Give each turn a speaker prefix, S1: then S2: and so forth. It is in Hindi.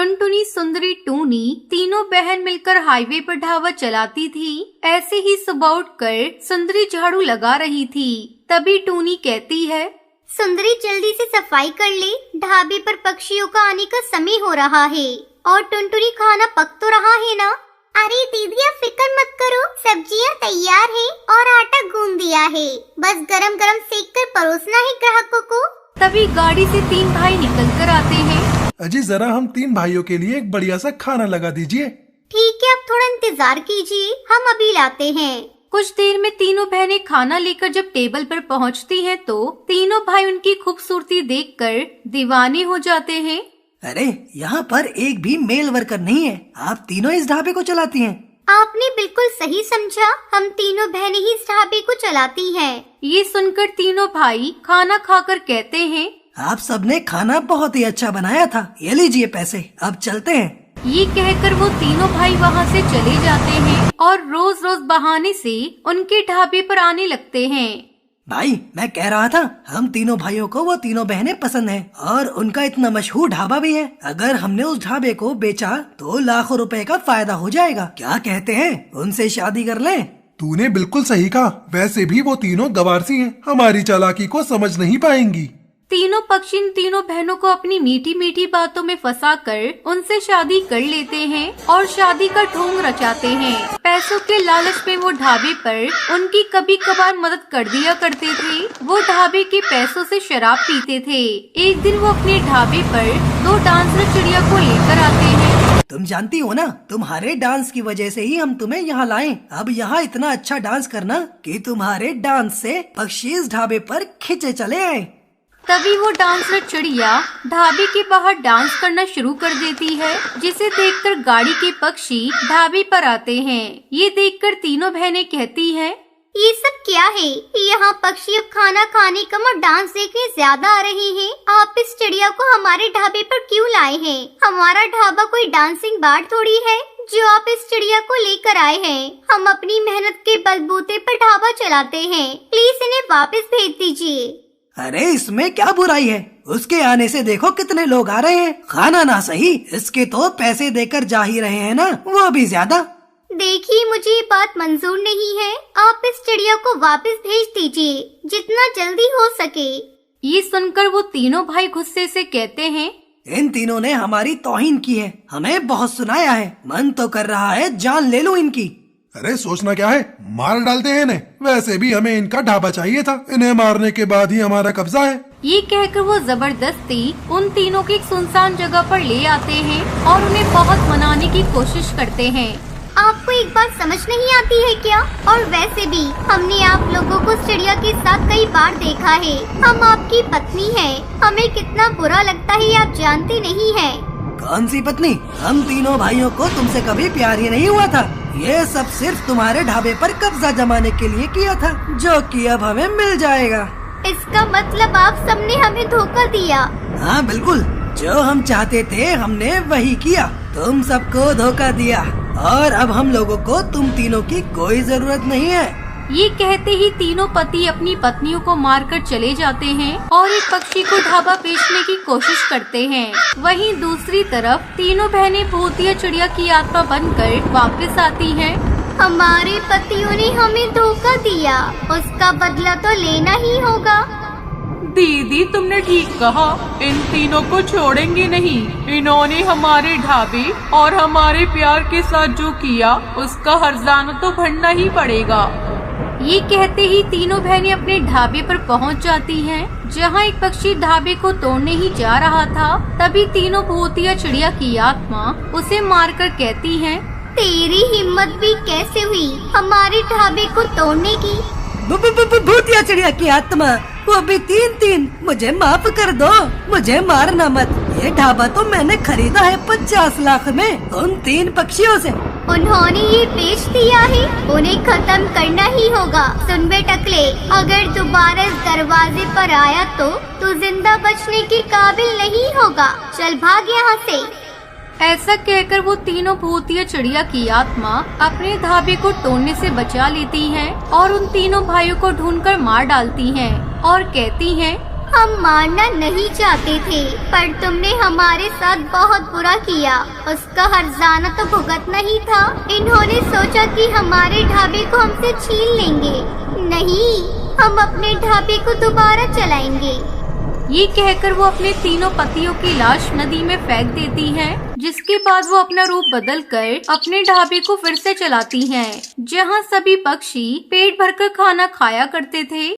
S1: टुनटुनी, सुंदरी, टूनी तीनों बहन मिलकर हाईवे पर ढाबा चलाती थी। ऐसे ही सुबह उठकर सुंदरी झाड़ू लगा रही थी। तभी टूनी कहती है,
S2: सुंदरी जल्दी से सफाई कर ले, ढाबे पर पक्षियों का आने का समय हो रहा है। और टुनटुनी, खाना पक तो रहा है ना? अरे दीदी आप फिक्र मत करो, सब्जियां तैयार है और आटा गूंद दिया है, बस गरम गरम सेक कर परोसना है ग्राहकों को।
S1: तभी गाड़ी से 3 भाई निकल कर आते हैं।
S3: अजी जरा हम 3 भाइयों के लिए एक बढ़िया सा खाना लगा dीजिए।
S2: ठीक है, आप थोड़ा इंतजार कीजिए, हम अभी लाते हैं।
S1: कुछ देर में तीनों बहनें खाना लेकर जब टेबल पर पहुंचती हैं तो तीनों भाई उनकी खूबसूरती देखकर दीवाने हो जाते हैं।
S4: अरे यहाँ पर एक भी मेल वर्कर नहीं है, आप तीनों इस ढाबे को चलाती हैं।
S2: आपने बिल्कुल सही समझा, हम तीनों बहनें ही इस ढाबे को चलाती हैं।
S1: ये सुनकर तीनों भाई खाना खाकर कहते हैं,
S4: आप सबने खाना बहुत ही अच्छा बनाया था, ये लीजिए पैसे, अब चलते हैं।
S1: ये कहकर वो तीनों भाई वहाँ से चले जाते हैं और रोज रोज बहाने से उनके ढाबे पर आने लगते हैं।
S4: भाई मैं कह रहा था, हम तीनों भाइयों को वो तीनों बहनें पसंद हैं और उनका इतना मशहूर ढाबा भी है। अगर हमने उस ढाबे को बेचा तो लाखों रुपए का फायदा हो जाएगा। क्या कहते हैं, उनसे शादी कर लें?
S3: तूने बिल्कुल सही कहा, वैसे भी वो तीनों गवारसी हैं, हमारी चालाकी को समझ नहीं पाएंगी।
S1: तीनों पक्षी इन तीनों बहनों को अपनी मीठी मीठी बातों में फंसाकर उनसे शादी कर लेते हैं और शादी का ढोंग रचाते हैं। पैसों के लालच में वो ढाबे पर उनकी कभी कभार मदद कर दिया करते थे। वो ढाबे के पैसों से शराब पीते थे। एक दिन वो अपने ढाबे पर 2 डांसर चिड़िया को लेकर आते हैं।
S4: तुम जानती हो ना, तुम्हारे डांस की वजह से ही हम तुम्हें यहाँ लाए। अब यहाँ इतना अच्छा डांस करना कि तुम्हारे डांस से पक्षी इस ढाबे पर खिंचे चले आए।
S1: तभी वो डांसर चिड़िया ढाबे के बाहर डांस करना शुरू कर देती है, जिसे देखकर गाड़ी के पक्षी ढाबे पर आते हैं। ये देखकर तीनों बहनें कहती हैं,
S2: ये सब क्या है? यहाँ पक्षी अब खाना खाने कम और डांस देखने ज्यादा आ रहे हैं। आप इस चिड़िया को हमारे ढाबे पर क्यों लाए हैं? हमारा ढाबा कोई डांसिंग बार थोड़ी है जो आप इस चिड़िया को लेकर आए हैं। हम अपनी मेहनत के बलबूते पर ढाबा चलाते हैं, प्लीज इन्हें वापस भेज दीजिए।
S4: अरे इसमें क्या बुराई है? उसके आने से देखो कितने लोग आ रहे हैं। खाना ना सही, इसके तो पैसे देकर जा ही रहे हैं ना, वो भी ज्यादा।
S2: देखिए मुझे ये बात मंजूर नहीं है, आप इस चिड़िया को वापस भेज दीजिए जितना जल्दी हो सके।
S1: ये सुनकर वो तीनों भाई गुस्से से कहते हैं,
S4: इन तीनों ने हमारी तौहीन की है, हमें बहुत सुनाया है, मन तो कर रहा है जान ले लूं इनकी।
S3: अरे सोचना क्या है, मार डालते हैं इन्हें। वैसे भी हमें इनका ढाबा चाहिए था, इन्हें मारने के बाद ही हमारा कब्जा है।
S1: ये कहकर वो जबरदस्ती उन तीनों को एक सुनसान जगह पर ले आते हैं और उन्हें बहुत मनाने की कोशिश करते हैं।
S2: आपको एक बात समझ नहीं आती है क्या? और वैसे भी हमने आप लोगों को चिड़िया के साथ कई बार देखा है। हम आपकी पत्नी हैं, हमें कितना बुरा लगता है आप जानते नहीं हैं।
S4: कौन सी पत्नी? हम तीनों भाइयों को तुमसे कभी प्यार ही नहीं हुआ था। ये सब सिर्फ तुम्हारे ढाबे पर कब्जा जमाने के लिए किया था, जो कि अब हमें मिल जाएगा।
S2: इसका मतलब आप सबने हमें धोखा दिया।
S4: हाँ बिल्कुल, जो हम चाहते थे हमने वही किया, तुम सबको धोखा दिया और अब हम लोगों को तुम तीनों की कोई जरूरत नहीं है।
S1: ये कहते ही तीनों पति अपनी पत्नियों को मारकर चले जाते हैं और एक पक्षी को ढाबा बेचने की कोशिश करते हैं। वहीं दूसरी तरफ तीनों बहनें भूतिया चिड़िया की आत्मा बनकर वापस आती हैं।
S2: हमारे पतियों ने हमें धोखा दिया, उसका बदला तो लेना ही होगा।
S5: दीदी तुमने ठीक कहा, इन तीनों को छोड़ेंगे नहीं। इन्होंने हमारे ढाबे और हमारे प्यार के साथ जो किया उसका हर्जाना तो भरना ही पड़ेगा।
S1: ये कहते ही तीनों बहनें अपने ढाबे पर पहुंच जाती हैं, जहां एक पक्षी ढाबे को तोड़ने ही जा रहा था। तभी तीनों भूतिया चिड़िया की आत्मा उसे मारकर कहती है,
S2: तेरी हिम्मत भी कैसे हुई हमारे ढाबे को तोड़ने की?
S4: भूतिया चिड़िया की आत्मा, वो भी 3-3, मुझे माफ कर दो, मुझे मारना मत। ये ढाबा तो मैंने खरीदा है 50 लाख में उन 3 पक्षियों से।
S2: उन्होंने ये बेच दिया है, उन्हें खत्म करना ही होगा। सुन बे टकले, अगर दोबारा इस दरवाजे पर आया तो जिंदा बचने के काबिल नहीं होगा। चल भाग यहाँ से।
S1: ऐसा कहकर वो तीनों भूतिया चिड़िया की आत्मा अपने ढाबे को तोड़ने से बचा लेती हैं और उन तीनों भाइयों को ढूंढकर मार डालती हैं और कहती हैं,
S2: हम मारना नहीं चाहते थे, पर तुमने हमारे साथ बहुत बुरा किया। उसका हर्जाना तो भुगतना ही था। इन्होंने सोचा कि हमारे ढाबे को हमसे छीन लेंगे। नहीं, हम अपने ढाबे को दोबारा चलाएंगे।
S1: ये कहकर वो अपने तीनों पतियों की लाश नदी में फेंक देती हैं, जिसके बाद वो अपना रूप बदलकर अपने ढाबे को फिर से चलाती हैं, जहाँ सभी पक्षी पेट भरकर खाना खाया करते थे